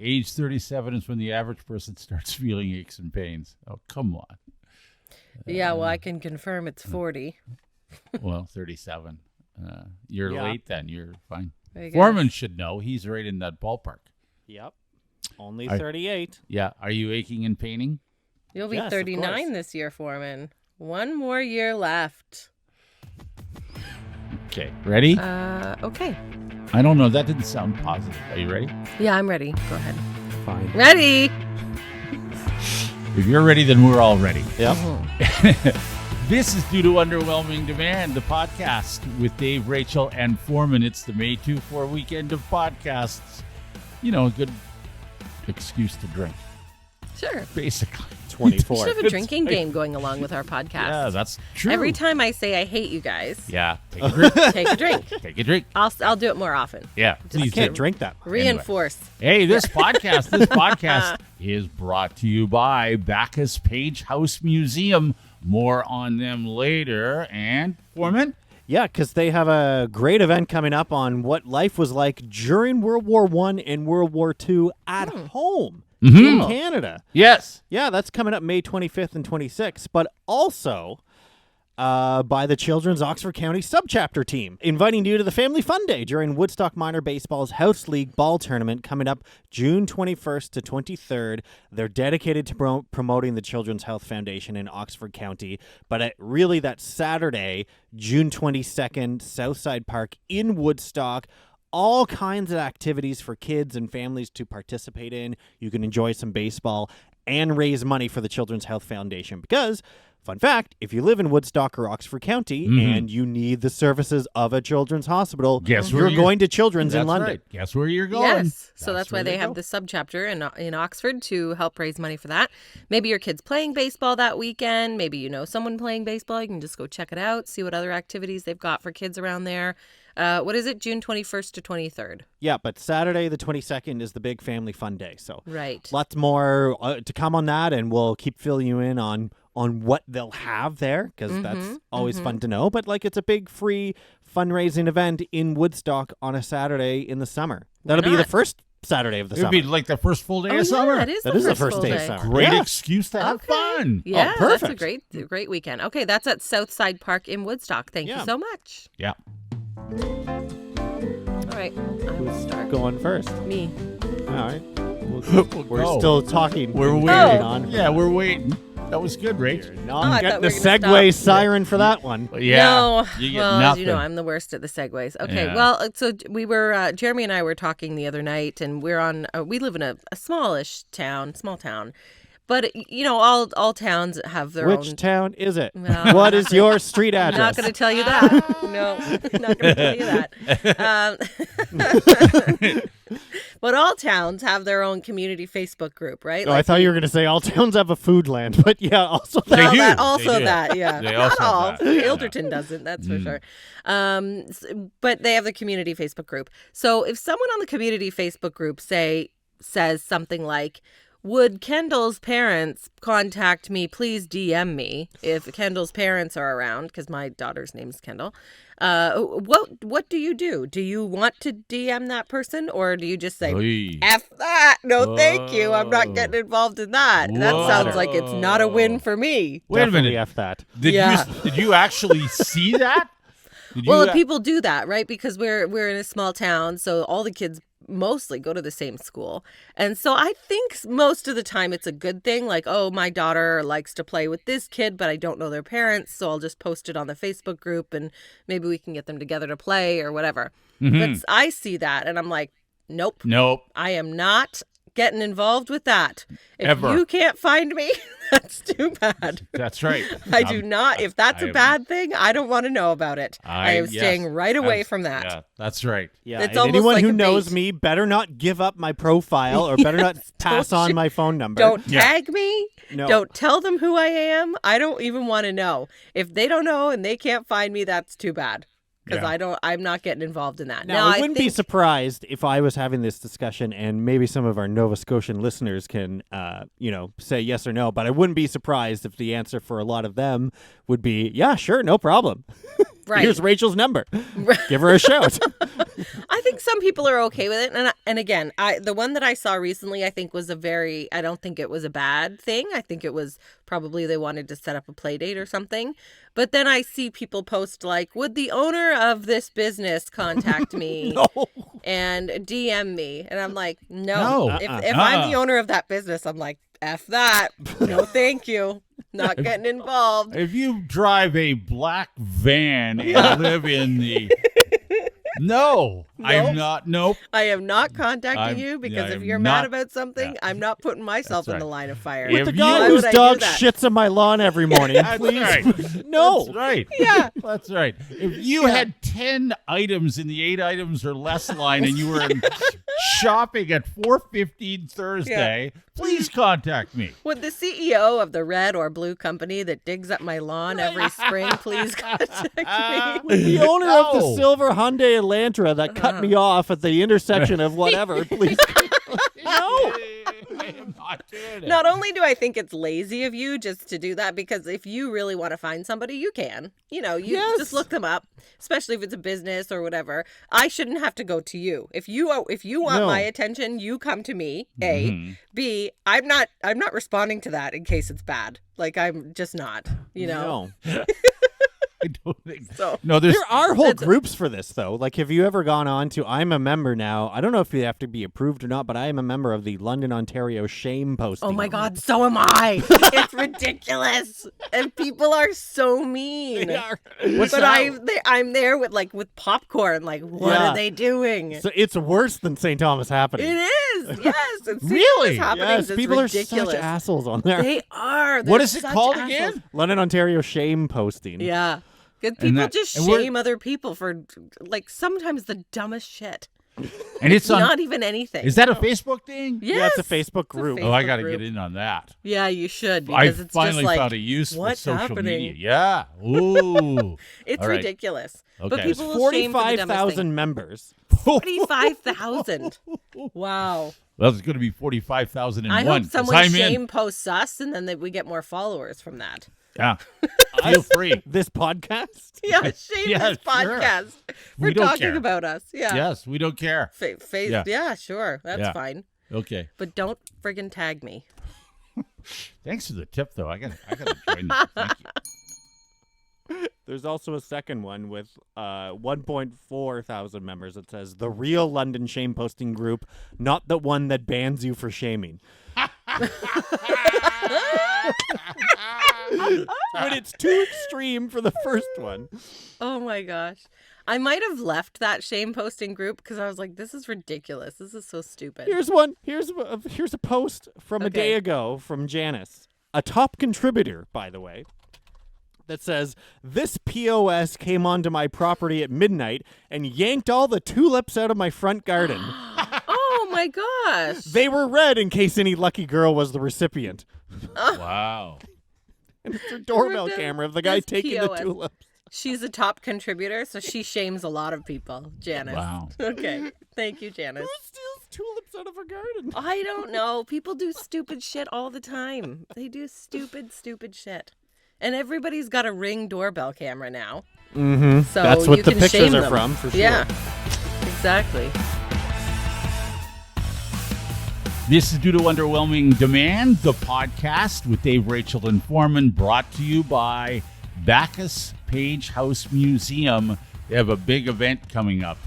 Age 37 is when the average person starts feeling aches and pains. Oh, come on. Yeah, well, I can confirm it's 40. Well, 37. You're late then. You're fine. I guess. Forman should know. He's right in that ballpark. Yep. Only 38. Yeah. Are you aching and paining? You'll be Yes, of 39 course. this year, Forman. One more year left. Okay. Ready? Okay. I don't know. That didn't sound positive. Are you ready? Yeah, I'm ready. Go ahead. Fine. Ready? If you're ready, then we're all ready. Yep. This is Due to Underwhelming Demand, the podcast with Dave, Rachel, and Forman. It's the May 2-4 weekend of podcasts. You know, a good excuse to drink, Sure. basically. We 24. should have a drinking game going along with our podcast. Yeah, that's true. Every time I say I hate you guys, Yeah, take a drink. take a drink. Take a drink. I'll do it more often. Yeah, I please can't do. drink that. Reinforce. Hey, this podcast is brought to you by Backus-Page House Museum. More on them later. And Forman? Yeah, because they have a great event coming up on what life was like during World War I and World War II at home in Canada. Yes. Yeah, that's coming up May 25th and 26th, but also by the Children's Oxford County Subchapter Team, inviting you to the Family Fun Day during Woodstock Minor Baseball's House League Ball Tournament coming up June 21st to 23rd. They're dedicated to promoting the Children's Health Foundation in Oxford County, but really that's Saturday, June 22nd, Southside Park in Woodstock. All kinds of activities for kids and families to participate in. You can enjoy some baseball and raise money for the Children's Health Foundation because, fun fact, if you live in Woodstock or Oxford County and you need the services of a children's hospital, Guess where you're you're- going to Children's in That's London. right. Guess where you're going. Yes. So that's why where they you have go. the subchapter in Oxford to help raise money for that. Maybe your kid's playing baseball that weekend. Maybe you know someone playing baseball. You can just go check it out, see what other activities they've got for kids around there. What is it? June 21st to 23rd. Yeah, but Saturday the 22nd is the big family fun day. So Right. lots more to come on that, and we'll keep filling you in on what they'll have there because that's always fun to know. But it's a big free fundraising event in Woodstock on a Saturday in the summer. That'll be the not? first Saturday of the It would summer. be like the first full day Oh, of summer. yeah, it is That the is the first first full day of day. summer. Great Yeah. excuse to have Okay. fun. Yeah, that's a perfect. great weekend. Okay, that's at Southside Park in Woodstock. Thank Yeah. you so much. Yeah. All right, I will start. Going first. Me. All right. We're go. still talking. We're and waiting. carrying on. Yeah, we're waiting. That was good, Rach. No, Oh, I I'm thought getting we the were gonna Segue stop. siren for that one. Yeah. No, You get well, nothing. as you know, I'm the worst at the segues. Okay, Yeah. well, so we were Jeremy and I were talking the other night, and we're on. We live in a small town, but you know, all towns have their Which own. town is it? Well, What is your street I'm address? not going to tell you that. No, not going to tell you that. But all towns have their own community Facebook group, right? Oh, I thought you were going to say all towns have a food land, but yeah, also They Well, do. that They also do. that, yeah. They Not also have all. that. Yeah. Ilderton doesn't, that's for sure. But they have the community Facebook group. So if someone on the community Facebook group says something like, "Would Kendall's parents contact me? Please DM me if Kendall's parents are around," because my daughter's name is Kendall. What do you do? Do you want to DM that person, or do you just say, Oy. F that? No, thank you. I'm not getting involved in that. That Whoa. sounds like it's not a win for me. Wait a definitely minute. F that. Did you actually see that? Did you, Well, people do that, right? Because we're in a small town, so all the kids mostly go to the same school. And so I think most of the time it's a good thing. Like, oh, my daughter likes to play with this kid, but I don't know their parents, so I'll just post it on the Facebook group and maybe we can get them together to play or whatever. But I see that and I'm like, nope, I am not getting involved with that. If Ever. you can't find me, that's too bad. That's right. I do not. If that's I a am- bad thing, I don't want to know about it. I am yes. staying right away That's- from that. Yeah, that's right. Yeah, It's and almost anyone like who a knows bait. me better not give up my profile or better not pass on my phone number. Don't Yeah. tag me. No. Don't tell them who I am. I don't even want to know. If they don't know and they can't find me, that's too bad. Because Yeah. I'm not getting involved in that. Now, I wouldn't be think- surprised if I was having this discussion, and maybe some of our Nova Scotian listeners can, say yes or no. But I wouldn't be surprised if the answer for a lot of them would be, "Yeah, sure, no problem." Right. Here's Rachel's number. Give her a shout. I think some people are okay with it. And again, the one that I saw recently, I think was I don't think it was a bad thing. I think it was probably they wanted to set up a play date or something. But then I see people post like, would the owner of this business contact me and DM me? And I'm like, no. If I'm the owner of that business, I'm like, F that. No, thank you. Not getting involved. If you drive a black van and live in the... No, I'm not. Nope. I am not contacting you because if you're mad about something, I'm not putting myself in the line of fire. With the guy whose dog shits on my lawn every morning, please. Right. No. That's right. Yeah. That's right. If you had 10 items in the 8 items or less line and you were shopping at 4:15 Thursday, please contact me. Would the CEO of the red or blue company that digs up my lawn every spring please contact me? With the owner of the silver Hyundai Elantra that cut me off at the intersection of whatever, please. No. I am not doing it. Not only do I think it's lazy of you just to do that, because if you really want to find somebody, you can. You just look them up, especially if it's a business or whatever. I shouldn't have to go to you. If you want my attention, you come to me. A. Mm-hmm. B. I'm not responding to that in case it's bad. Like, I'm just not. No. I don't think so. No, there are whole groups for this, though. Like, have you ever gone on to, I'm a member now, I don't know if you have to be approved or not, but I am a member of the London, Ontario shame posting. Oh my God, so am I. It's ridiculous. And people are so mean. I'm there with popcorn. Like, what are they doing? So it's worse than St. Thomas Happening. It is, yes. It's Really? Happenings. Yes, people ridiculous. are such assholes on there. They are. What is it such called assholes. again? London, Ontario shame posting. Yeah. Because people just shame other people for, like, sometimes the dumbest shit. And it's not even anything. Is that a Facebook thing? Yes. Yeah, it's a Facebook group. I got to get in on that. Yeah, you should. I Because it's finally just like, found a use for what's social happening? media. Yeah. Ooh. It's All right. ridiculous. Okay. But There's people will shame for the dumbest 45,000 thing. members. 45,000. Wow. Well, it's going to be 45,001. I hope someone I'm shame in. posts us, and then we get more followers from that. Yeah. Feel free. This podcast? Yeah, shame Yeah, this podcast. We We're don't talking care. about us. Yeah. Yes, we don't care. Yeah, sure. That's fine. Okay. But don't friggin' tag me. Thanks for the tip, though. I got to join that. Thank you. There's also a second one with 1.4 thousand members that says, the real London shame posting group, not the one that bans you for shaming. But it's too extreme for the first one. Oh my gosh. I might have left that shame posting group because I was like, this is ridiculous. This is so stupid. Here's one. Here's a post from a day ago from Janice, a top contributor, by the way, that says, this POS came onto my property at midnight and yanked all the tulips out of my front garden. Oh my gosh. They were red in case any lucky girl was the recipient. Wow. And it's a doorbell camera of the guy taking the tulips. She's a top contributor, so she shames a lot of people, Janice. Wow. Okay. Thank you, Janice. Who steals tulips out of her garden? I don't know. People do stupid shit all the time. They do stupid shit. And everybody's got a Ring doorbell camera now. Mm-hmm. So that's what you the can pictures shame are them. from, for sure. Yeah, exactly. This is due to Underwhelming Demand, the podcast with Dave, Rachel, and Forman, brought to you by Backus-Page House Museum. They have a big event coming up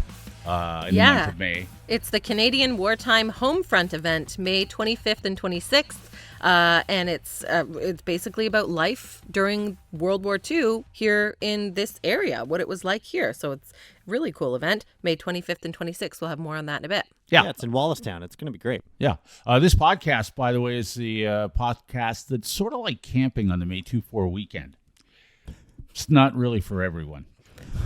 in the month of May. It's the Canadian Wartime Homefront event, May 25th and 26th. And it's basically about life during World War II here in this area, what it was like here. So it's a really cool event, May 25th and 26th. We'll have more on that in a bit. Yeah, it's in Wallacetown. It's going to be great. Yeah. This podcast, by the way, is the podcast that's sort of like camping on the May 2-4 weekend. It's not really for everyone.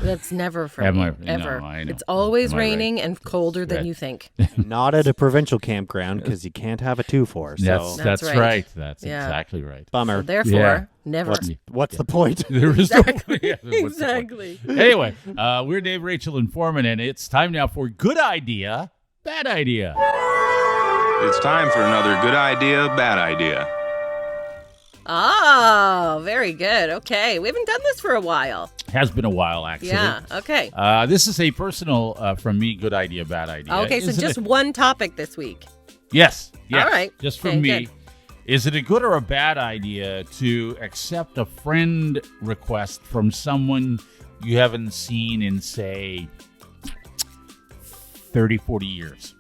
That's never for me, ever. I know. It's always Am I raining right? and colder than you think. Not at a provincial campground because you can't have a 2-4. So That's right. right. That's exactly right. Bummer. So therefore, never. What's the point? There is Exactly. no what's the point? Exactly. Anyway, we're Dave, Rachel, and Forman, and it's time now for Good Idea, Bad Idea. It's time for another good idea, bad idea. Oh, very good. Okay. We haven't done this for a while. Has been a while, actually. Yeah. Okay. This is a personal, from me, good idea, bad idea. Okay, so just one topic this week. Yes. All right. Just from Okay, me. good. Is it a good or a bad idea to accept a friend request from someone you haven't seen in, say, 30, 40 years?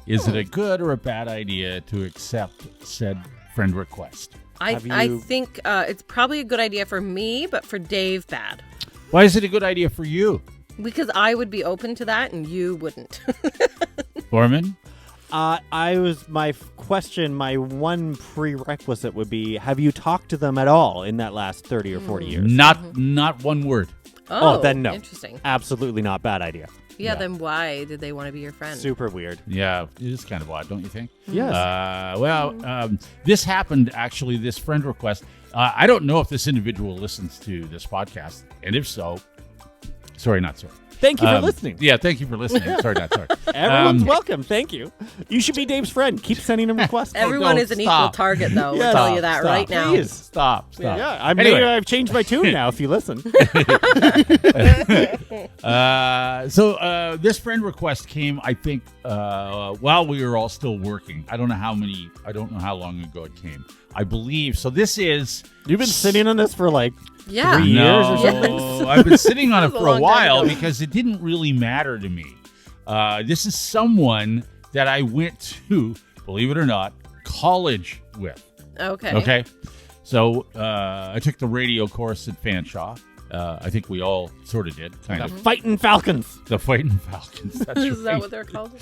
Is it a good or a bad idea to accept said friend request? I think it's probably a good idea for me, but for Dave, bad. Why is it a good idea for you, Because I would be open to that and you wouldn't. Forman? My question, my one prerequisite would be, have you talked to them at all in that last 30 or 40 years? Not one word. Oh, then no. Interesting. Absolutely not. Bad idea. Yeah, then why did they want to be your friend? Super weird. Yeah, it is kind of odd, don't you think? Yes. This happened, actually, this friend request. I don't know if this individual listens to this podcast, and if so, sorry, not sorry. Thank you for listening. Yeah, thank you for listening. Sorry, not sorry. Everyone's welcome. Thank you. You should be Dave's friend. Keep sending him requests. Everyone no, is an stop. equal target, though. Yeah, I'll tell you that stop, right now. Please. Stop. Yeah, Anyway. I've changed my tune now if you listen. So this friend request came, I think, while we were all still working. I don't know how long ago it came. I believe. So this is... You've been sitting on this for like 3 years No, or something? I've been sitting on it That was for a a long time while ago. because it didn't really matter to me. This is someone that I went to, believe it or not, college with. Okay. Okay. So I took the radio course at Fanshawe. I think we all sort of did, kind of. Fighting Falcons. The Fighting Falcons. That's Is that right. what they're called?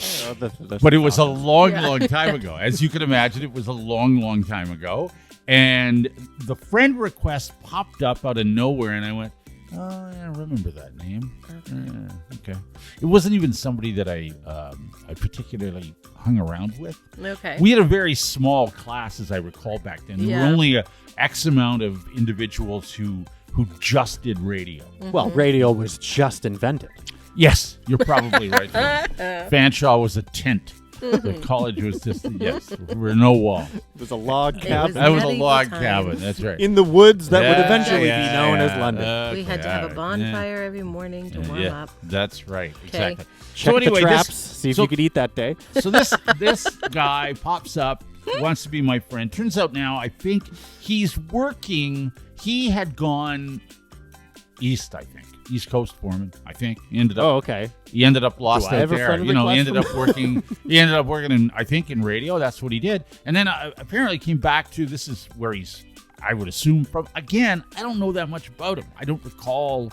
But it was a long, Yeah. long time ago. As you can imagine, it was a long, long time ago. And the friend request popped up out of nowhere, and I went, oh, yeah, I remember that name. Okay. It wasn't even somebody that I particularly hung around with. Okay. We had a very small class, as I recall, back then. There Yeah. were only a X amount of individuals who just did radio. Well, radio was just invented. Yes, you're probably right. Fanshawe was a tent. The college was just, yes, there were no walls. It was a log was cabin That was a medieval log times. cabin. That's right. in the woods that would Yeah, eventually be yeah, known as yeah. London. We had to have a bonfire every morning to warm Yeah, up. that's right. Okay. Exactly. Check So anyway, the traps, this, see if so, you could eat that day. so this guy pops up, wants to be my friend. Turns out now, I think he's working. He had gone east, I think. East Coast Forman, I think. He ended up. Oh, okay. He ended up lost Do I out have a there. friend You know, he request ended up working. He ended up working in, I think, in radio. That's what he did. And then apparently came back to, this is where he's, I would assume, from. Again, I don't know that much about him. I don't recall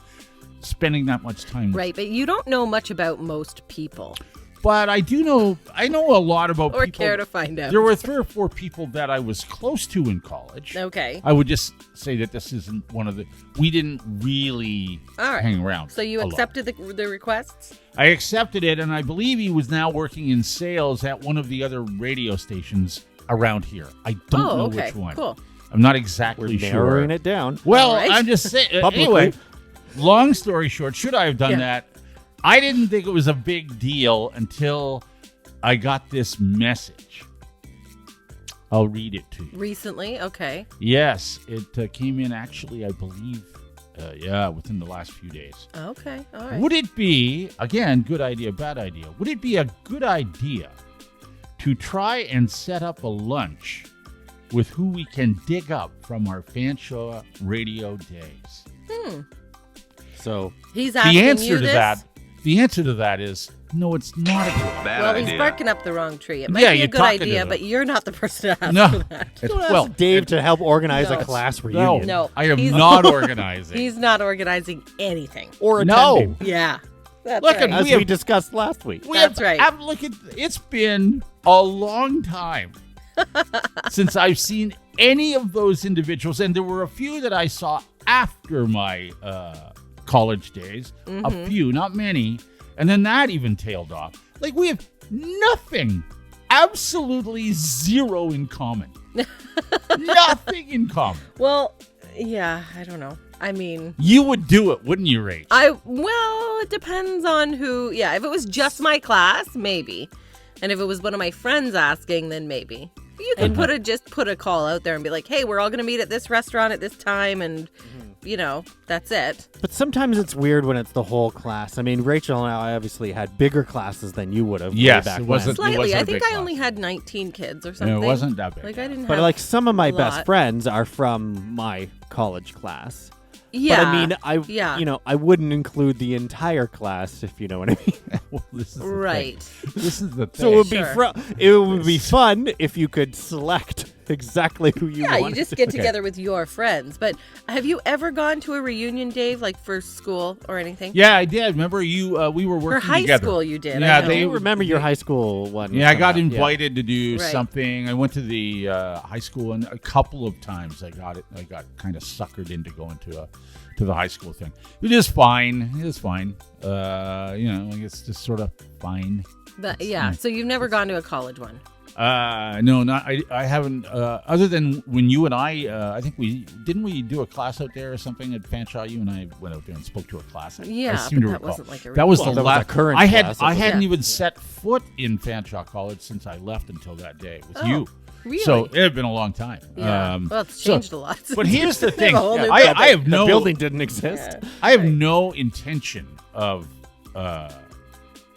spending that much time with him. Right, but you don't know much about most people. But I know a lot about Or people. care to find out. There were 3 or 4 people that I was close to in college. Okay. I would just say that this isn't one of the. We didn't really All right. hang around. So you a lot. accepted the requests? I accepted it, and I believe he was now working in sales at one of the other radio stations around here. I don't know okay. which one. Cool. I'm not exactly We're sure. narrowing it down. Well, All right. I'm just saying. Publicly. Anyway, long story short, should I have done Yeah. that? I didn't think it was a big deal until I got this message. I'll read it to you. Recently? Okay. Yes, it came in actually, I believe, within the last few days. Okay. All right. Would it be, again, good idea, bad idea, would it be a good idea to try and set up a lunch with who we can dig up from our Fanshawe radio days? So He's asking The answer you to this? the answer to that is no, it's not a good idea. Well, he's barking up the wrong tree. It might Yeah, be a you're good talking to idea, them. but you're not the person to ask No. for that. It's- well, Dave to help organize No. a class No, reunion. No, I am he's- not organizing. He's not organizing anything. Or No. attending, Yeah. That's Look right. at as We have- we discussed last week. That's right. Look at it's been a long time since I've seen any of those individuals, and there were a few that I saw after my college days. A few, not many, and then that even tailed off. Like we have nothing, absolutely zero in common. Nothing in common. Well, yeah, I don't know. I mean, You would do it, wouldn't you, Rach? well, it depends on who. Yeah, if it was just my class, maybe. And if it was one of my friends asking, then maybe. You can put a call out there and be like, hey, we're all going to meet at this restaurant at this time, and that's it. But sometimes it's weird when it's the whole class. I mean, Rachel and I obviously had bigger classes than you would have. Yes, way back it wasn't. when. Slightly. It wasn't I a think big I only class. had 19 kids or something. It wasn't that big. Like I didn't But have like some of my a best lot. friends are from my college class. Yeah. But I mean, I wouldn't include the entire class, if you know what I mean. Well, this is the Right. thing. This is the thing. So it would Sure. it would be fun if you could select exactly who you Yeah, wanted. you just get together with your friends. But have you ever gone to a reunion, Dave, like for school or anything? Yeah, I did. Remember you? We were For working high together. school, you did. Yeah, I know. I remember your high school one. Yeah, I got coming up. invited to do Right. something. I went to the high school, and a couple of times I got kind of suckered into going to the high school thing. It is fine. It is fine. Like it's just sort of fine. But, yeah, so you've never gone to a college one. No, not I haven't. Other than when you and I think we do a class out there or something at Fanshawe. You and I went out there and spoke to a class. I Yeah, seem but to that recall. wasn't like a that was Well, the that was a last current I class. hadn't Yeah. even set foot in Fanshawe College since I left until that day with Oh, you. really? So it had been a long time. Yeah. Well, it's changed a lot. But here's the thing: A whole new I building. have The no building didn't exist. Yeah. I have no intention of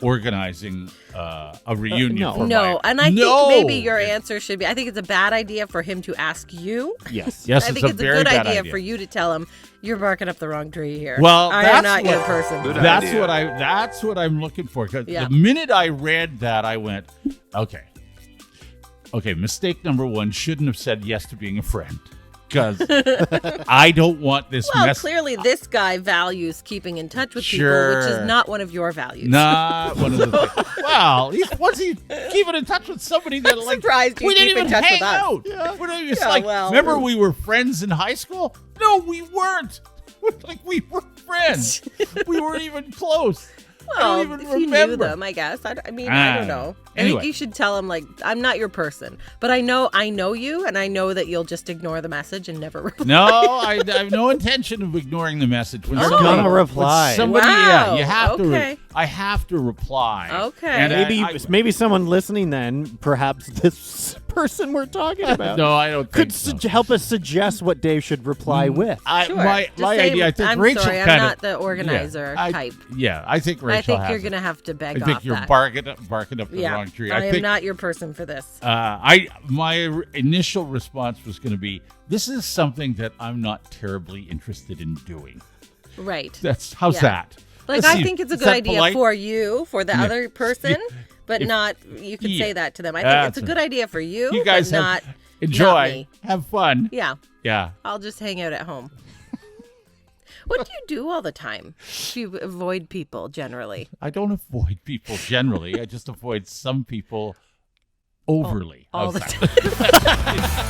organizing a reunion. no. for No, my, and I No! think maybe your answer should be, I think it's a bad idea for him to ask you. Yes. Yes, I it's think it's a very good bad idea for you to tell him, you're barking up the wrong tree here. Well, I that's am not your what- person. That's what I'm looking for. 'Cause Yeah. the minute I read that, I went, okay, mistake number one, shouldn't have said yes to being a friend. Because I don't want this Well, mess. clearly this guy values keeping in touch with Sure. people, which is not one of your values. Not one of the things. Well, what's he keeping in touch with somebody that I'm like surprised you we didn't keep in even touch hang with us. out. We're not just Yeah, like well- remember we were friends in high school? No, we weren't. Like we were friends. We weren't even close. I Well, don't even if you knew remember. them, I guess. I don't know. I Anyway. think you should tell him, like, I'm not your person, but I know you, and I know that you'll just ignore the message and never reply. No, I have no intention of ignoring the message. When You're somebody- gonna reply. when somebody, Wow, you have okay. to. I have to reply. Okay. And Maybe someone listening then, perhaps this person we're talking about, no, I don't could think so. help us suggest what Dave should reply with. Sure. My Just my say, idea. I think I'm Rachel sorry, kind I'm of not the organizer type. Yeah, I think Rachel. I think has you're it. going to have to beg I off think you're that. barking up the Yeah, wrong tree. I I am think not your person for this. my initial response was going to be, this is something that I'm not terribly interested in doing. Right. How's Yeah. that? Like, Let's I see, think it's a is good that idea polite? for you, for the Yeah. other person, but If- not, you can yeah. say that to them. I think it's a That's good idea for you, You guys but have not enjoy, me. have fun. Yeah, Yeah. I'll just hang out at home. What do you do all the time to avoid people generally? I don't avoid people generally. I just avoid some people overly. All How's the that? time.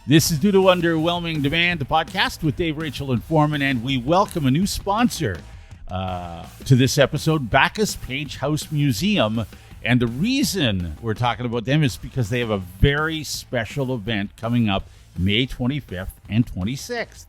This is Due to Underwhelming Demand, the podcast with Dave, Rachel, and Forman, and we welcome a new sponsor to this episode, Backus-Page House Museum. And the reason we're talking about them is because they have a very special event coming up May 25th and 26th.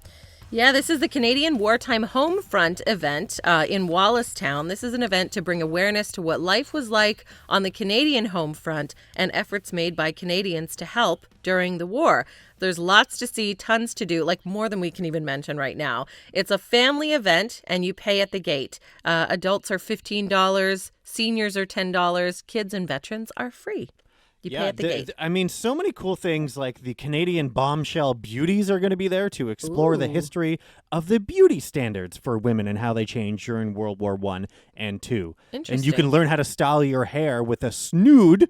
Yeah, this is the Canadian Wartime Homefront event in Wallacetown. This is an event to bring awareness to what life was like on the Canadian Homefront and efforts made by Canadians to help during the war. There's lots to see, tons to do, like more than we can even mention right now. It's a family event, and you pay at the gate. Adults are $15, seniors are $10, kids and veterans are free. You pay at the gate. I mean, so many cool things like the Canadian bombshell beauties are going to be there to explore the Ooh. history of the beauty standards for women and how they changed during World War I and II. And you Interesting. can learn how to style your hair with a snood,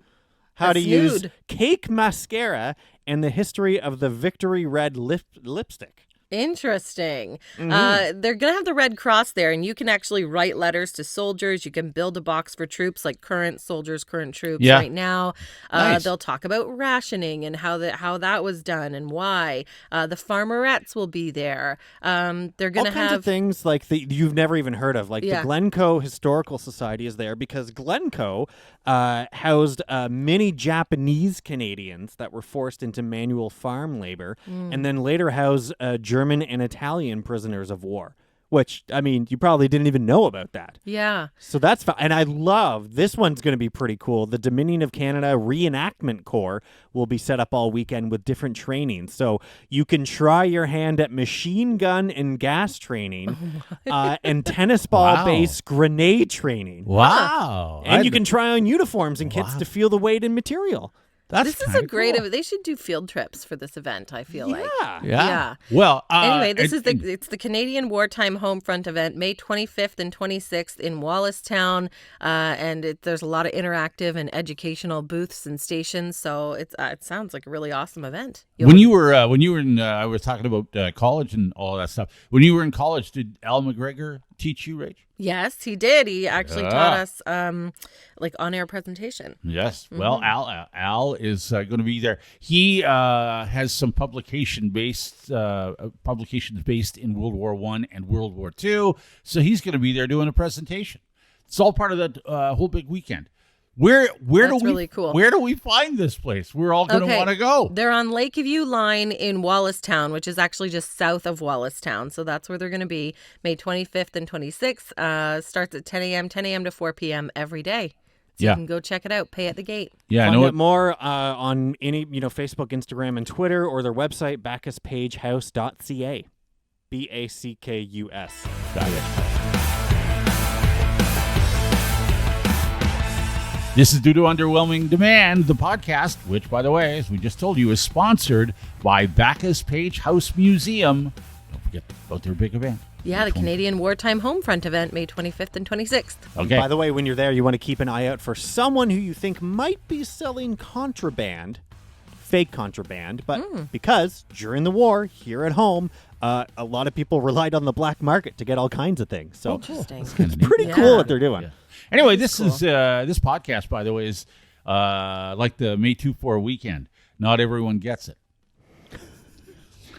how A to use snood. cake mascara, and the history of the Victory Red lipstick. Interesting. Mm-hmm. They're going to have the Red Cross there, and you can actually write letters to soldiers. You can build a box for troops, like current soldiers, current troops Yeah. right now. Nice. They'll talk about rationing and how that was done and why. The farmerettes will be there. They're going All to kinds have... of things like you've never even heard of. Like Yeah. the Glencoe Historical Society is there because Glencoe housed many Japanese Canadians that were forced into manual farm labor and then later housed German and Italian prisoners of war, which, I mean, you probably didn't even know about that. Yeah. So that's fun. And I love, this one's going to be pretty cool. The Dominion of Canada Reenactment Corps will be set up all weekend with different training. So you can try your hand at machine gun and gas training and tennis ball-based grenade training. Wow. And you can try on uniforms and kits to feel the weight and material. This is a great event. They should do field trips for this event, I feel like. Yeah. Well, anyway, it's the Canadian Wartime Homefront event, May 25th and 26th in Wallacetown, and there's a lot of interactive and educational booths and stations. So it sounds like a really awesome event. When you were in, I was talking about college and all that stuff. When you were in college, did Al McGregor teach you, Rach? Yes, he did. He actually taught us like on-air presentation. Yes. Well, Al is going to be there. He has some publications based in World War I and World War II. So he's going to be there doing a presentation. It's all part of that whole big weekend. That's really cool. Where do we find this place? We're all going to want to go. They're on Lakeview Line in Wallacetown, which is actually just south of Wallacetown. So that's where they're going to be, May 25th and 26th. Starts at 10 a.m. to 4 p.m. every day. So you can go check it out. Pay at the gate. Yeah, Find out more on any Facebook, Instagram, and Twitter, or their website, Backus-Page-House.ca. Backus. Got it. This is Due to Underwhelming Demand, the podcast, which, by the way, as we just told you, is sponsored by Backus-Page House Museum. Don't forget about their big event. Yeah, the Canadian Wartime Homefront event, May 25th and 26th. Okay. By the way, when you're there, you want to keep an eye out for someone who you think might be selling contraband, fake contraband, but because during the war, here at home, a lot of people relied on the black market to get all kinds of things. So interesting. It's pretty cool what they're doing. Yeah. Anyway, this podcast, by the way, is like the May 2-4 weekend. Not everyone gets it.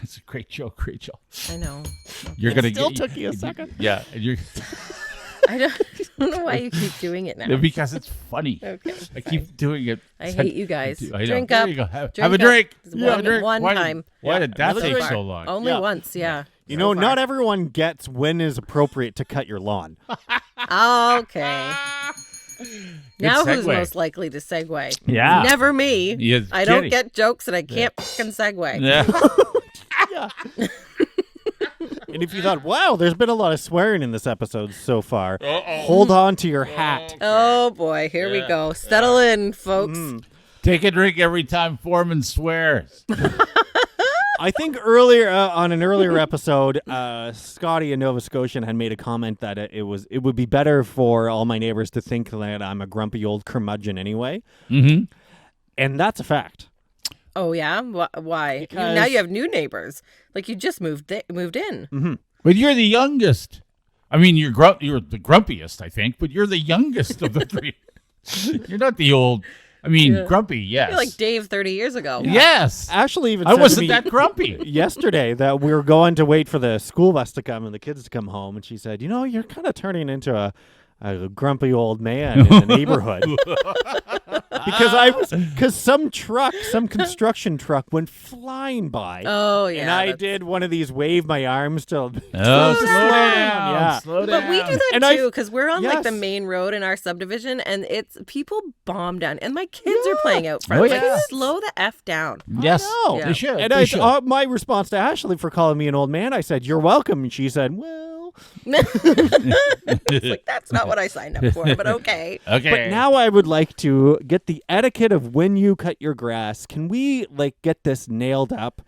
It's a great joke, Rachel. I know. Took you a second. Yeah. I don't know why you keep doing it now. Because it's funny. Okay. I keep doing it. I hate you guys. Drink there up. You go. Have a drink. One time. Why did that take so long? Only once, yeah. You know, not everyone gets when is appropriate to cut your lawn. Okay. Now who's most likely to segue? Yeah. Never me. Yeah, I don't get jokes and I can't fucking segue. Yeah. Yeah. And if you thought, wow, there's been a lot of swearing in this episode so far, hold on to your hat. Oh, boy. Here we go. Settle in, folks. Take a drink every time Forman swears. I think earlier on an earlier episode, Scotty in Nova Scotia had made a comment that it would be better for all my neighbors to think that I'm a grumpy old curmudgeon anyway. Mm-hmm. And that's a fact. Oh, yeah? Why? Because now you have new neighbors. Like you just moved in. Mm-hmm. But you're the youngest. I mean, you're the grumpiest, I think, but you're the youngest of the three. You're not the old. I mean, grumpy, yes. You're like Dave 30 years ago. Yes. Ashley even I said wasn't to me that grumpy. yesterday that we were going to wait for the school bus to come and the kids to come home. And she said, you know, you're kind of turning into a grumpy old man in the neighborhood. Because some construction truck went flying by. Oh, yeah. And I did one of these wave my arms to slow down. Yeah. Slow down. But we do that And too, because we're on like the Yes. main road in our subdivision, and it's people bomb down, and my kids are playing out front. Oh, Like, yeah. slow the F down. Yes. No. Yeah. They should. And They should. my response to Ashley for calling me an old man, I said, you're welcome. And she said, well. It's like, that's not what I signed up for, but okay. Okay. But now I would like to get the etiquette of when you cut your grass. Can we get this nailed up?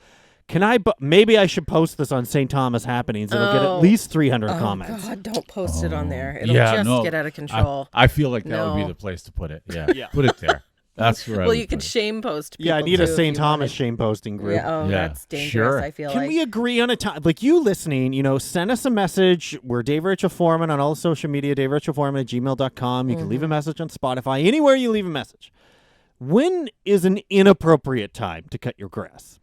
Maybe I should post this on St. Thomas Happenings. It'll get at least 300 comments. God, don't post it on there. It'll get out of control. I feel like that would be the place to put it. Yeah. Put it there. That's right. Well, you could shame post people. Yeah, I need a too, St. Thomas shame posting group. Yeah, that's dangerous, sure. I feel Can like. we agree on a time? Like you listening, send us a message. We're Dave Rachel Forman on all social media, daverachelforman@gmail.com. You can leave a message on Spotify, anywhere you leave a message. When is an inappropriate time to cut your grass?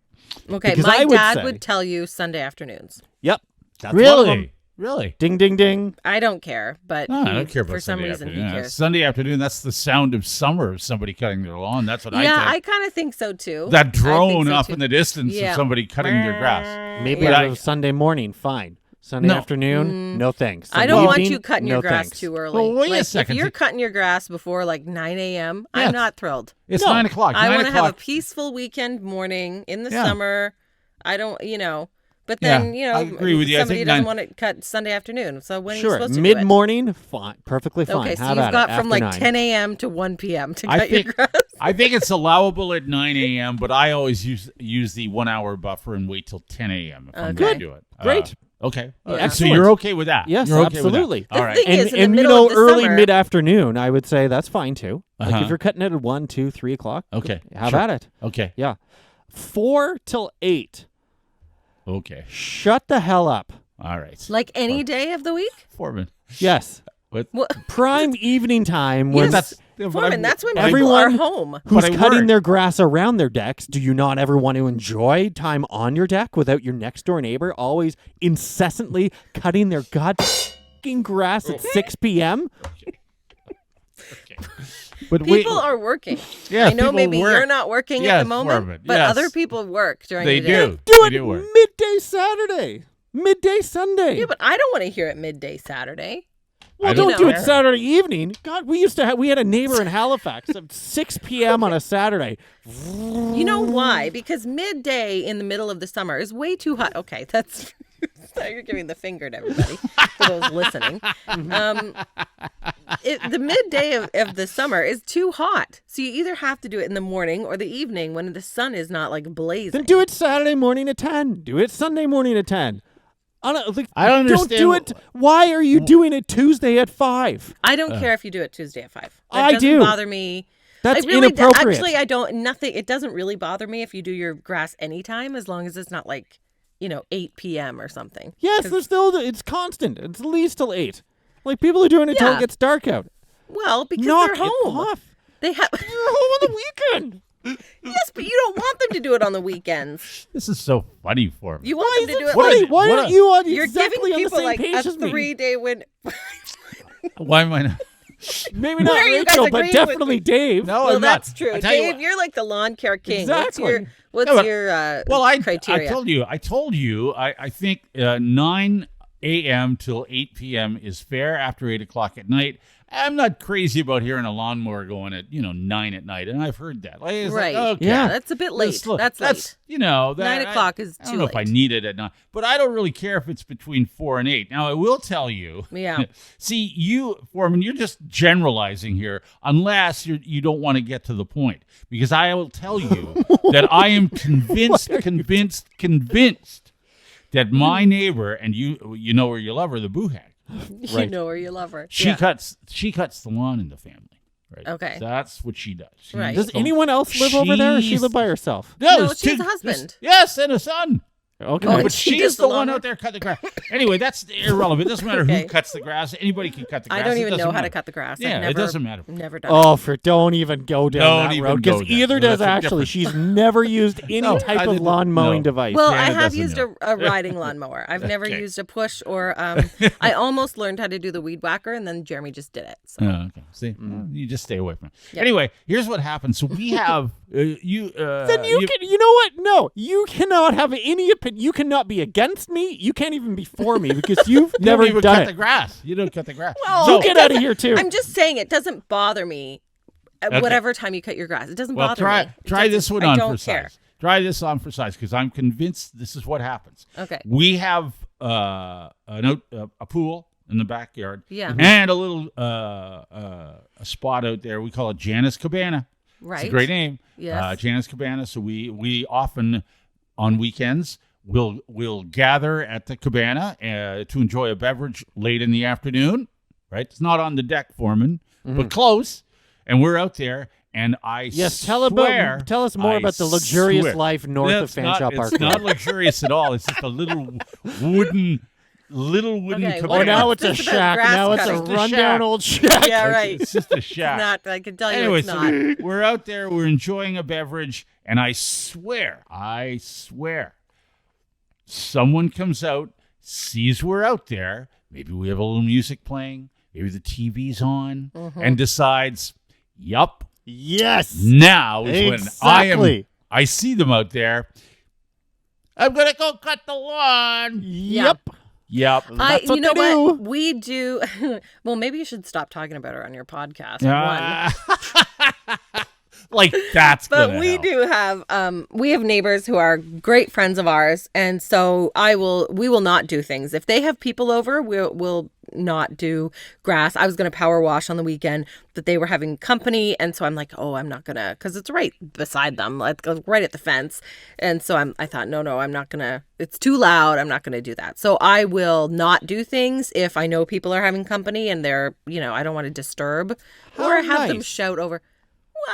Okay, Because my I would dad say- would tell you Sunday afternoons. Yep. That's one of them. Really? Really? Ding, ding, ding. I don't care, but No, I don't care about for some Sunday reason afternoon. he cares. Sunday afternoon, that's the sound of summer of somebody cutting their lawn. That's what I Yeah, think. I kind of think so too. That I think drone so, off too. in the distance Yeah. of somebody cutting their grass. Maybe But on a Sunday morning, fine. Sunday No. afternoon, no thanks. I Sunday don't want evening, you cutting no your grass thanks. too early. Well, wait a Like, second. If you're cutting your grass before like 9 a.m., Yes. I'm not thrilled. It's No. 9 o'clock. I 9 want to have a o'clock. peaceful weekend morning in the Yeah. summer. I don't, but Yeah, then, I agree with you. I somebody think doesn't 9 want to cut Sunday afternoon. So when are you Sure, supposed to do it? mid-morning, fine, perfectly fine. Okay, so How you've about got it? from After like 9. 10 a.m. to 1 p.m. to I cut your think grass. I think it's allowable at 9 a.m., but I always use the 1 hour buffer and wait till 10 a.m. if I'm going to do it. Great. Okay. Yeah. So Excellent. you're okay with that? Yes, You're okay with that. absolutely. All The right. thing is, in the and middle of the early summer- mid-afternoon, I would say that's fine too. Like Uh-huh. if you're cutting it at 1, 2, 3 o'clock, Okay. how Sure. about it? Okay. Yeah. 4 till 8. Okay. Shut the hell up. All right. Like any day of the week? Foreman. Yes. What? Well, Prime evening time when yes, but Foreman, I'm- that's when everyone- people are home. who's I cutting work. their grass around their decks. Do you not ever want to enjoy time on your deck without your next door neighbor always incessantly cutting their goddamn grass at 6 p.m.? But wait. People are working. Yeah, I know people maybe work. you're not working at Yes, the moment, Foreman, but yes. other people work during They the day. do. Do They it do work. midday Saturday, midday Sunday. Yeah, but I don't want to hear it midday Saturday. Well, I don't don't do it care. Saturday evening. God, we had a neighbor in Halifax at 6 p.m. on a Saturday. You know why? Because midday in the middle of the summer is way too hot. Okay, that's now you're giving the finger to everybody for those listening. The midday of the summer is too hot, so you either have to do it in the morning or the evening when the sun is not like blazing. Then do it Saturday morning at 10. Do it Sunday morning at 10. I don't Don't understand do it. Why are you doing it Tuesday at 5? I don't care if you do it Tuesday at 5. That I doesn't do. bother me. That's I really inappropriate. Actually, I don't. Nothing. It doesn't really bother me if you do your grass anytime, as long as it's not like 8 p.m. or something. Yes, there's still it's constant. It's at least till 8. Like people are doing it till Yeah. it gets dark out. Well, because Knock they're it home. off. They have. You're home on the weekend. Yes, but you don't want them to do it on the weekends. This is so funny for me. You want them to do it. What like, is- Why what aren't a- you on you're exactly giving on the people same like page a as me? 3-day win. Why am I not? Maybe Why not are you guys Rachel, but agreeing with definitely me? Dave. No, Well, I'm that's not. true. I tell you Dave, what- you're like the lawn care king. Exactly. What's No, but- your Well, I criteria? I told you. I think 9 a.m. till 8 p.m. is fair. After 8 o'clock at night, I'm not crazy about hearing a lawnmower going at 9 at night, and I've heard that. Like, it's Right. Like, okay. Yeah. That's a bit late. That's late. that 9 o'clock is I don't too know if I late. need it at 9, but I don't really care if it's between 4 and 8. Now I will tell you. Yeah. See, you, Foreman, you're just generalizing here, unless you don't want to get to the point, because I will tell you that I am convinced that my neighbor, and you know her, you love her, the boo hag. You Right. know where you love her. She Yeah. cuts the lawn in the family. Right. Okay. So that's what she does. She Right. Does anyone else live over there, or she She's- live by herself? No, it's she has a two- husband. Yes, and a son. Okay. Oh, But she she's does the the one lawnmower? out there cutting the grass. Anyway, that's irrelevant. It doesn't matter Okay. who cuts the grass. Anybody can cut the grass. I don't It even know doesn't how to matter. cut the grass. Yeah, I've never, it doesn't matter. Never done it. Don't even go down Don't that even road, go because there. either No, does that's a Ashley. different- She's never used any No, type I of didn't- lawn mowing no. device. Well, Dana I have doesn't used know. a riding lawnmower. I've never Okay. used a push or I almost learned how to do the weed whacker, and then Jeremy just did it. So. Oh, okay. See, you just stay away from it. Yep. Anyway, here's what happens. So we have Then you know what? No, you cannot have any opinion. You cannot be against me. You can't even be for me because you've never even done cut it. the grass. You don't cut the grass. Well, so, You get out of here too. I'm just saying it doesn't bother me. Okay. Whatever time you cut your grass, it doesn't well, bother try me. It try this doesn't- one I on don't for care. size. Try this on for size, because I'm convinced this is what happens. Okay. We have a pool in the backyard. Yeah. And a little a spot out there. We call it Janice Cabana. Right. It's a great name. Yes. Janice Cabana. So we often on weekends we'll gather at the cabana to enjoy a beverage late in the afternoon. Right. It's not on the deck, Foreman, but close. And we're out there. And I Tell us more about the luxurious life north of Fanshawe Park. It's not luxurious at all. It's just a little wooden Okay, cabana. Oh, now it's a This is about shack. grass Now it's a cutting. Just a rundown shack. old shack. Yeah, right. It's just a shack. Not. I can tell you Anyway, it's so not. we're out there. We're enjoying a beverage, and I swear, someone comes out, sees we're out there. Maybe we have a little music playing. Maybe the TV's on, and decides, "Yup, Yes. now is when Exactly. I see them out there. I'm gonna go cut the lawn." Yep. Yep. That's what you know they do. what? We do. Well, maybe you should stop talking about her on your podcast. One. Like that's But gonna we help. do have we have neighbors who are great friends of ours, and so we will not do things. If they have people over, we'll not do grass. I was going to power wash on the weekend, but they were having company, and so I'm like, oh, I'm not gonna, because it's right beside them, like right at the fence. And so I thought, no, I'm not gonna, it's too loud, I'm not gonna do that. So I will not do things if I know people are having company and they're, I don't want to disturb or have them nice. shout over.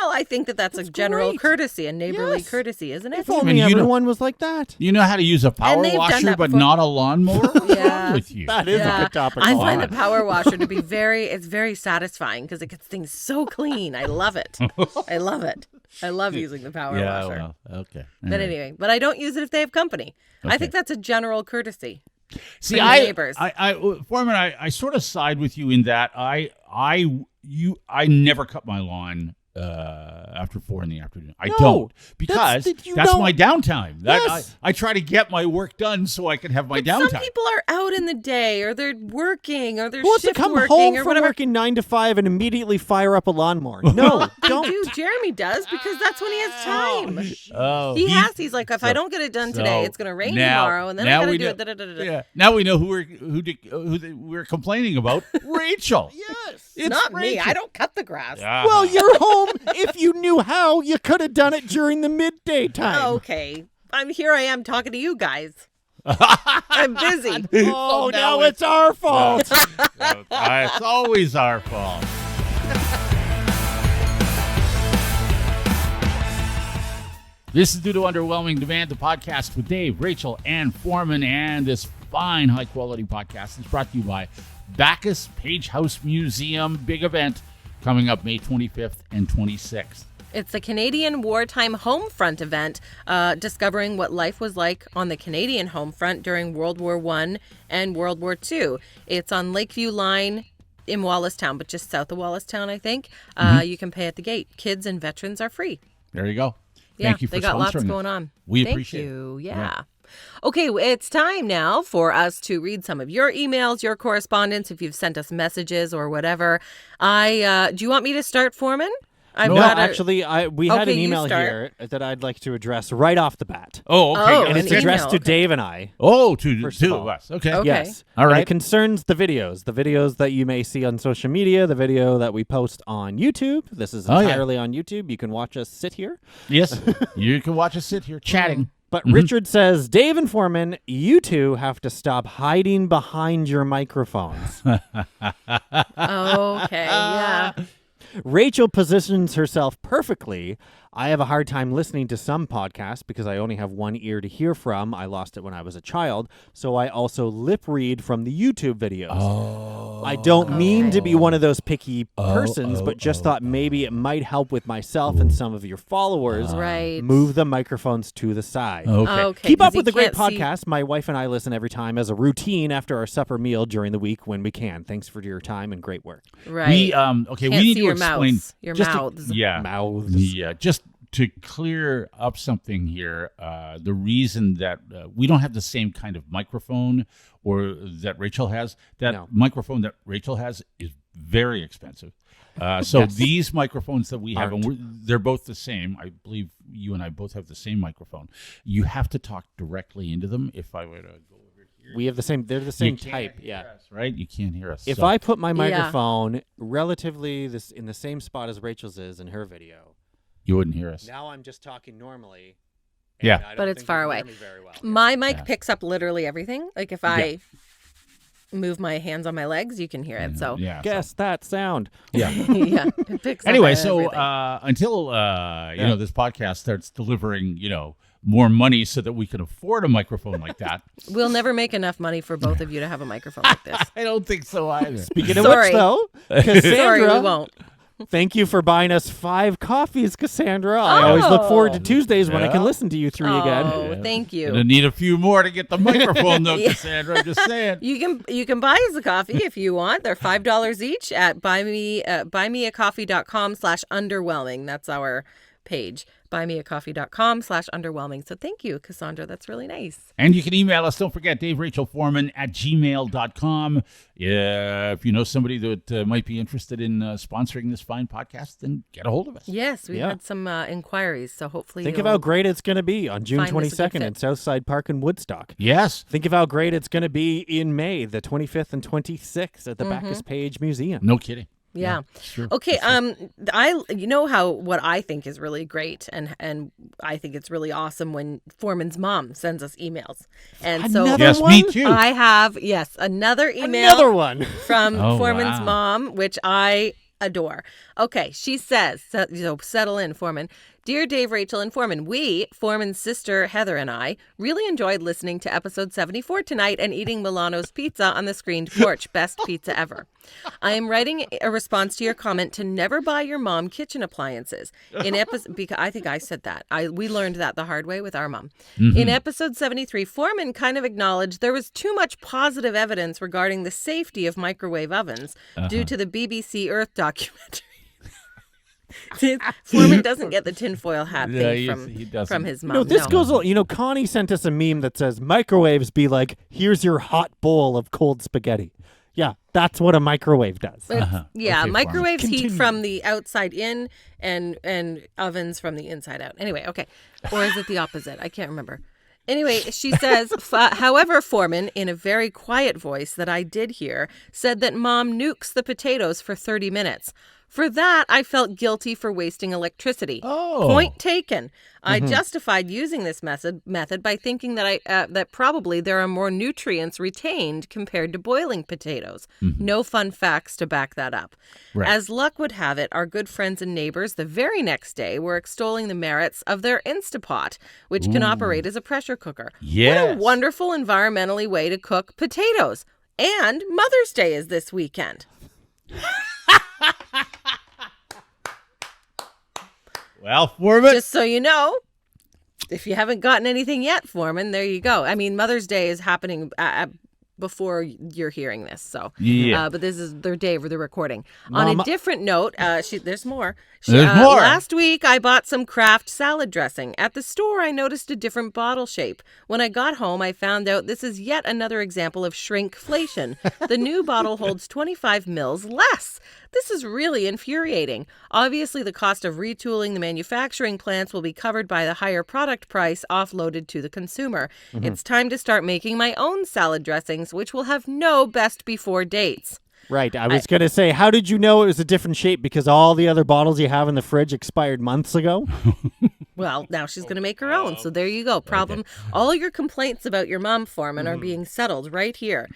Well, I think that's a general great. courtesy, a neighborly Yes. courtesy, isn't it? If only you know- everyone was like that. You know how to use a power they've done washer, that but before. not a lawnmower? What's Yeah. wrong with you? That is a good topic. I to find have. the power washer to be it's very satisfying because it gets things so clean. I love it. I love it. I love using the power Yeah, washer. well, okay. But anyway, but I don't use it if they have company. I think that's a general courteful. See, for I, neighbors. Forman, I sort of side with you in that I never cut my lawn after 4 p.m. I No, don't, because you that's don't. my downtime. Yes. I try to get my work done so I can have my downtime. Some people are out in the day, or they're working, or they're Who wants to shift come working, home or from whatever. working 9 to 5 and immediately fire up a lawnmower? No, They don't. do. Jeremy does because that's when he has time. Oh, He's like, if I don't get it done today, it's going to rain tomorrow, and then I got to do it. Da-da-da-da-da. Yeah. Now we know who we're complaining about. Rachel. Yes. It's Not me. Rachel. I don't cut the grass. Ah. Well, you're home. If you knew how, you could have done it during the midday time. Okay. I am talking to you guys. I'm busy. Oh, now it's our fault. It's always our fault. This is due to Underwhelming Demand, the podcast with Dave, Rachel, and Forman, and this fine, high-quality podcast is brought to you by Backus-Page House Museum. Big event coming up May 25th and 26th. It's the Canadian Wartime Homefront event, discovering what life was like on the Canadian Homefront during World War I and World War II. It's on Lakeview Line in Wallacetown, but just south of Wallacetown, I think. You can pay at the gate. Kids and veterans are free. There you go. Yeah, Thank you for they got lots sponsoring going it. on. We Thank appreciate you. it. Yeah. Okay, it's time now for us to read some of your emails, your correspondence, if you've sent us messages or whatever. Do you want me to start, Forman? No, actually, we had Okay, an you email start. here that I'd like to address right off the bat. Oh, okay. Oh, And an it's addressed email, to okay. Dave and I. Oh, to First of two all. of us. Okay. Okay. Yes. All And right. it concerns the videos that you may see on social media, the video that we post on YouTube. This is Oh, yeah. entirely on YouTube. You can watch us sit here. Yes. You can watch us sit here chatting. But Richard says, Dave and Forman, you two have to stop hiding behind your microphones. Okay, yeah. Rachel positions herself perfectly. I have a hard time listening to some podcasts because I only have one ear to hear from. I lost it when I was a child. So I also lip read from the YouTube videos. Oh. I don't mean to be one of those picky persons, but just thought maybe it might help with myself and some of your followers. Right. Move the microphones to the side. Okay. Okay. Keep 'cause up you with the great can't see- podcast. My wife and I listen every time as a routine after our supper meal during the week when we can. Thanks for your time and great work. Right. We Can't we need see to your explain mouths. Your just to- mouths. yeah. Mouths. Yeah, just to clear up something here, the reason that we don't have the same kind of microphone or that Rachel has, that No. microphone that Rachel has is very expensive. So Yes. these microphones that we have, and Aren't. they're both the same. I believe you and I both have the same microphone. You have to talk directly into them. If I were to go over here, We have the same. They're the same you can't type. hear Yeah. us, right? You can't hear us. If So- I put my microphone relatively in the same spot as Rachel's is in her video, you wouldn't hear us. now I'm just talking normally. Yeah. and I don't But it's think far you can away. hear me very well. My mic Yeah. picks up literally everything. Like if I move my hands on my legs, you can hear it. So yeah. Guess that sound. Yeah. yeah, it picks up Anyway, so everything. until you know this podcast starts delivering, more money so that we can afford a microphone like that. We'll never make enough money for both of you to have a microphone like this. I don't think so either. Speaking of Sorry. which, though, Sorry, Cassandra, we won't. thank you for buying us 5 coffees, Cassandra. I always look forward to Oh. Tuesdays when I can Yeah. listen to you three Oh, again. thank you. Gonna need a few more to get the microphone though, Yeah. Cassandra. I'm just saying. You can buy us a coffee if you want. They're $5 each at buymeacoffee.com/underwhelming. That's our page, buymeacoffee.com/underwhelming. So thank you, Cassandra. That's really nice. And you can email us. Don't forget, DaveRachelForman@gmail.com. If you know somebody that might be interested in sponsoring this fine podcast, then get a hold of us. Yes, we had some inquiries, so hopefully Think of how great it's going to be on June find this a good 22nd in fit. Southside Park in Woodstock. Yes. Think of how great it's going to be in May, the 25th and 26th at the Backus-Page Museum. No kidding. Yeah. It's true. Okay. You know what I think is really great, and I think it's really awesome when Forman's mom sends us emails, and so Another Yes, one? me too. I have another email Another one. from Oh, Forman's wow. mom, which I adore. Okay, she says, so settle in, Forman. Dear Dave, Rachel, and Forman, we, Forman's sister Heather and I, really enjoyed listening to episode 74 tonight and eating Milano's pizza on the screened porch. Best pizza ever. I am writing a response to your comment to never buy your mom kitchen appliances. In episode, because I think I said that. We learned that the hard way with our mom. In episode 73, Forman kind of acknowledged there was too much positive evidence regarding the safety of microwave ovens due to the BBC Earth documentary. Forman doesn't get the tinfoil hat thing he doesn't. from his mom. No, this goes, Connie sent us a meme that says microwaves be like, here's your hot bowl of cold spaghetti. Yeah, that's what a microwave does. Yeah, Okay, microwaves heat Continue. from the outside in and ovens from the inside out. Anyway, okay. Or is it the opposite? I can't remember. Anyway, she says, however, Forman, in a very quiet voice that I did hear, said that mom nukes the potatoes for 30 minutes. For that, I felt guilty for wasting electricity. Oh. Point taken. I justified using this method by thinking that that probably there are more nutrients retained compared to boiling potatoes. No fun facts to back that up. Right. As luck would have it, our good friends and neighbors the very next day were extolling the merits of their Instapot, which can operate as a pressure cooker. What Yes. a wonderful environmentally way to cook potatoes. And Mother's Day is this weekend. Well, Forman. Just so you know, if you haven't gotten anything yet, Forman, there you go. I mean, Mother's Day is happening before you're hearing this, so Yeah. but this is their day for the recording. On Mama- a different note, there's more. There's more. Last week, I bought some Kraft salad dressing. At the store, I noticed a different bottle shape. When I got home, I found out this is yet another example of shrinkflation. The new bottle holds 25 mils less. This is really infuriating. Obviously, the cost of retooling the manufacturing plants will be covered by the higher product price offloaded to the consumer. It's time to start making my own salad dressings, which will have no best before dates. Right. I was going to say, how did you know it was a different shape? Because all the other bottles you have in the fridge expired months ago? Well, now she's going to make her own. So there you go. Problem. All your complaints about your mom, Forman, are being settled right here.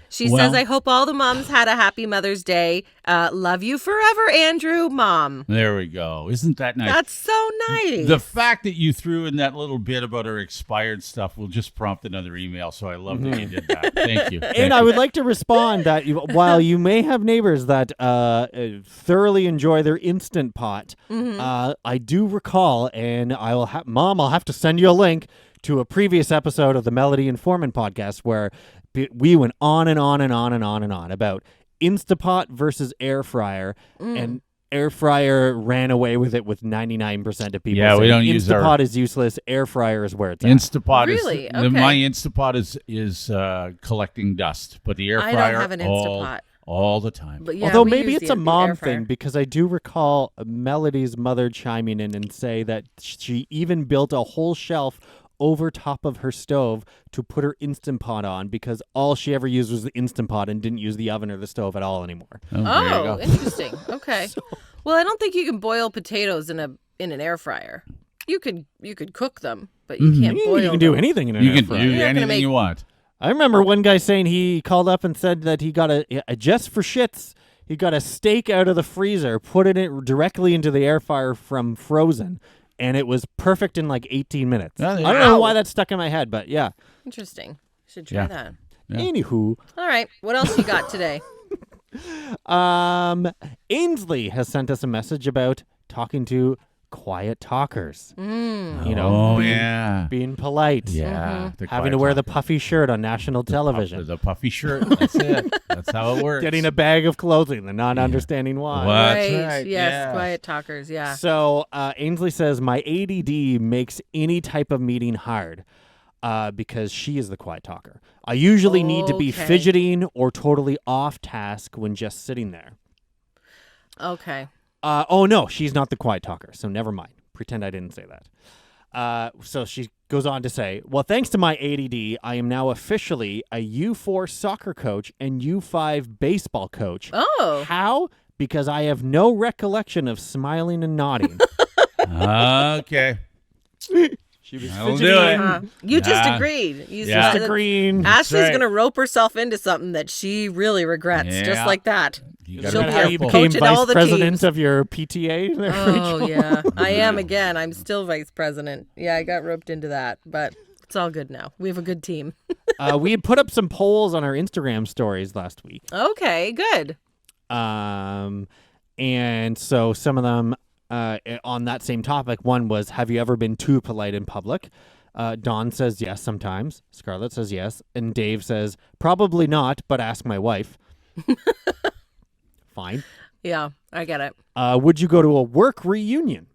She says, I hope all the moms had a happy Mother's Day. Love you forever, Andrew, Mom. There we go. Isn't that nice? That's so nice. The fact that you threw in that little bit about our expired stuff will just prompt another email. So I love that you did that. Thank you. And I would like to respond that while you may have neighbors that thoroughly enjoy their Instant Pot, I do recall, and I'll have to send you a link to a previous episode of the Melody and Forman podcast where we went on and on and on and on and on about Instapot versus air fryer, and air fryer ran away with it with 99% of people. Yeah, we saying don't use our- Instapot is useless. Air fryer is where it's at. Instapot Really? is Okay. my Instapot is collecting dust, but the air I fryer don't have an Instapot. all the time. But yeah, Although we maybe use it's the a mom air fryer. thing, because I do recall Melody's mother chiming in and say that she even built a whole shelf over top of her stove to put her Instant Pot on, because all she ever used was the Instant Pot and didn't use the oven or the stove at all anymore. There you Oh, go. interesting. Okay. Well, I don't think you can boil potatoes in an air fryer. You could cook them, but you can't boil You can do them. anything in an You air can fryer. do You're not gonna anything make- you want. I remember one guy saying he called up and said that he got a just for shits, he got a steak out of the freezer, put it directly into the air fryer from frozen, and it was perfect in like 18 minutes. Oh, I there don't you know go. why that stuck in my head, but yeah. Interesting. Should try Yeah. that. Yeah. Anywho, All right. What else you got today? Ainsley has sent us a message about talking to quiet talkers. Mm. You know, yeah. being polite. Yeah. the Having quiet to wear the talker. puffy shirt on national television. The puffy shirt. That's it. That's how it works. Getting a bag of clothing and not understanding why. What? That's Right. right, Yes. yeah. Quiet talkers. Yeah. So Ainsley says, my ADD makes any type of meeting hard because she is the quiet talker. I usually need to be Okay. fidgeting or totally off task when just sitting there. Okay. Oh, no, she's not the quiet talker, so never mind. Pretend I didn't say that. So she goes on to say, well, thanks to my ADD, I am now officially a U4 soccer coach and U5 baseball coach. Oh. How? Because I have no recollection of smiling and nodding. Okay. She was That'll fidgeting. do it. You just Yeah. agreed. You Yeah. said- Agreeing. Ashley's right. going to rope herself into something that she really regrets, just Yeah. like that. You Is She'll that be how our you coach became in vice all the president teams. of your PTA? There, Oh, Rachel? yeah. I am again. I'm still vice president. Yeah, I got roped into that, but it's all good now. We have a good team. We had put up some polls on our Instagram stories last week. Okay, good. And so some of them on that same topic. One was, have you ever been too polite in public? Dawn says yes sometimes. Scarlett says yes. And Dave says, probably not, but ask my wife. Fine. Yeah, I get it. Would you go to a work reunion?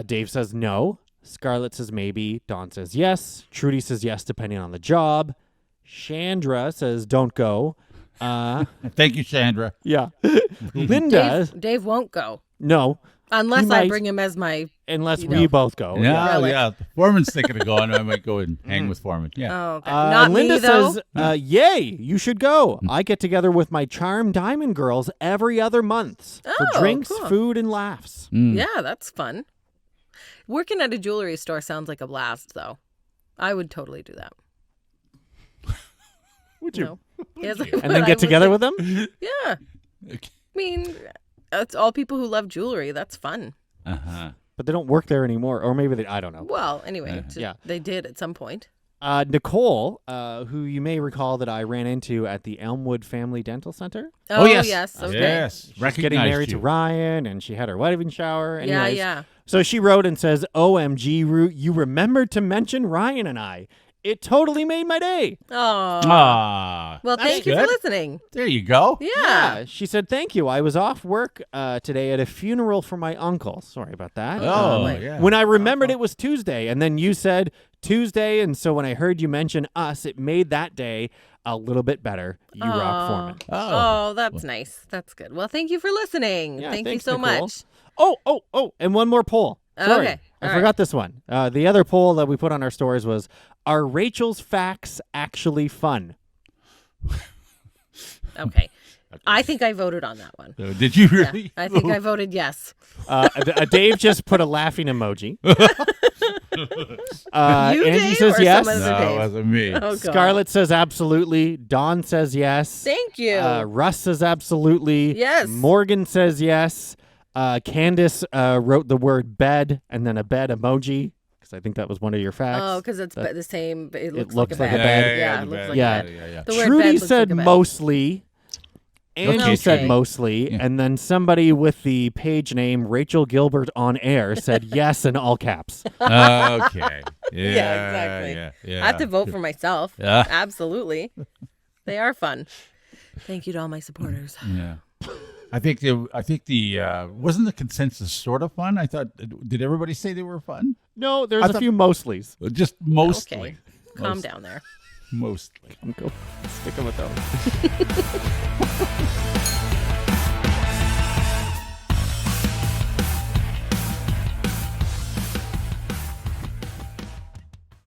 Dave says no. Scarlett says maybe. Dawn says yes. Trudy says yes, depending on the job. Chandra says don't go. Thank you, Chandra. Yeah. Linda, Dave won't go no. unless He I might. bring him as my. Unless You we know. both go. Yeah, Relic. yeah. Foreman's thinking of going. I might go and hang with Foreman. Yeah. Oh, okay. Not Linda me though. says, yay, you should go. I get together with my Charm Diamond girls every other month for Oh, drinks, cool. food, and laughs. Yeah, that's fun. Working at a jewelry store sounds like a blast, though. I would totally do that. Would you? No. Yes, I And would. then I get would together do- with them? Yeah. I mean, it's all people who love jewelry. That's fun. Uh-huh. But they don't work there anymore. Or maybe I don't know. Well, anyway, Yeah. they did at some point. Nicole, who you may recall that I ran into at the Elmwood Family Dental Center. Oh, yes. yes. Okay. Yes. She's getting Recognized married you. to Ryan, and she had her wedding shower. Yeah, Anyways, yeah. So she wrote and says, OMG, Root, you remembered to mention Ryan and I. It totally made my day. Oh. Ah. Well, that's thank you for good. listening. There you go. Yeah. She said, thank you. I was off work today at a funeral for my uncle. Sorry about that. Oh, my- yeah. When I remembered it was Tuesday, and then you said Tuesday, and so when I heard you mention us, it made that day a little bit better. You rock, Foreman. Oh, that's nice. That's good. Well, thank you for listening. Yeah, thank you thanks, so Nicole. much. Oh, and one more poll. Sorry, Okay, I all forgot this one. The other poll that we put on our stories was, are Rachel's facts actually fun? Okay. I think I voted on that one. So did you Yeah, really? I think I voted yes. Dave just put a laughing emoji. You, Angie Dave, says or yes. some other No, it Dave? wasn't me. Oh, God. Scarlett says absolutely. Dawn says yes. Thank you. Russ says absolutely. Yes. Morgan says yes. Candace wrote the word bed and then a bed emoji because I think that was one of your facts. Oh, because it's the same. It looks, looks like like a a bed. bed. Yeah, the it looks bed. like Yeah. a bed. Yeah. The word bed Trudy looks said like a bed. mostly. Angie Okay. said mostly. Yeah. And then somebody with the page name Rachel Gilbert on air said yes in all caps. Okay. Yeah, exactly. Yeah. I have to vote for myself. Yeah. Absolutely. They are fun. Thank you to all my supporters. Yeah. I think the wasn't the consensus sort of fun? I thought, did everybody say they were fun? No, there's I a thought- few mostlies. Just mostly. Okay. Calm down there. Mostly. I'm go sticking with those.